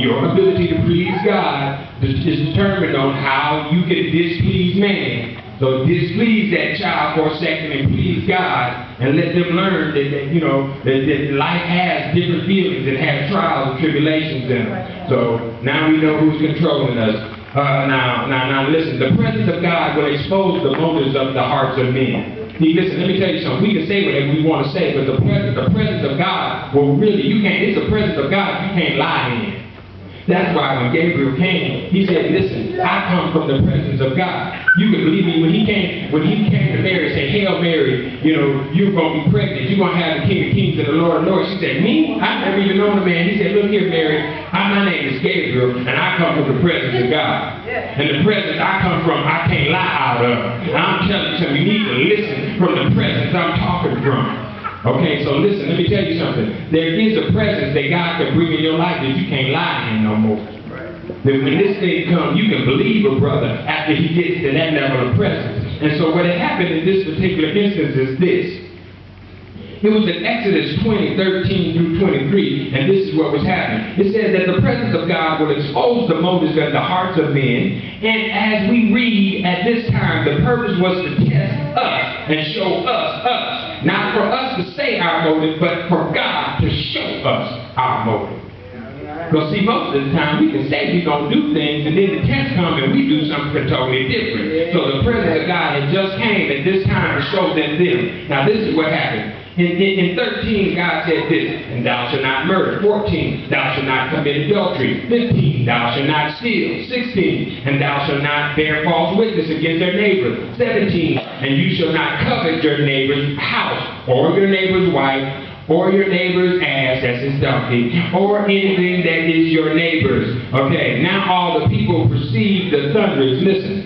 Your ability to please God is determined on how you can displease man. So displease that child for a second and please God, and let them learn that life has different feelings and has trials and tribulations in them. So now we know who's controlling us. Now listen, the presence of God will expose the motives of the hearts of men. See, listen, let me tell you something. We can say whatever we want to say, but the presence of God will really, it's the presence of God you can't lie in. That's why when Gabriel came, he said, listen, I come from the presence of God. You can believe me, when he came to Mary and said, Hail Mary, you're going to be pregnant. You're going to have the King of Kings and the Lord of Lords. She said, me? I've never even known a man. He said, look here, Mary, my name is Gabriel, and I come from the presence of God. And the presence I come from, I can't lie out of. And I'm telling you, you need to listen from the presence I'm talking from. Okay, so listen, let me tell you something. There is a presence that God can bring in your life that you can't lie in no more. That when this thing comes, you can believe a brother after he gets to that level of presence. And so what had happened in this particular instance is this. It was in Exodus 20:13 through 23, and this is what was happening. It says that the presence of God will expose the motives of the hearts of men, and as we read at this time, the purpose was to test us and show us. Not for us to say our motive, but for God to show us our motive. Because see, most of the time we can say we're going to do things, and then the test comes and we do something totally different. So the presence of God had just came at this time to show them. Now this is what happened. In 13, God said this, and thou shalt not murder. 14, thou shalt not commit adultery. 15, thou shalt not steal. 16, and thou shalt not bear false witness against their neighbor. 17, and you shall not covet your neighbor's house, or your neighbor's wife, or your neighbor's ass, that's his donkey, or anything that is your neighbor's. Okay, now all the people perceive the thunderings. Listen.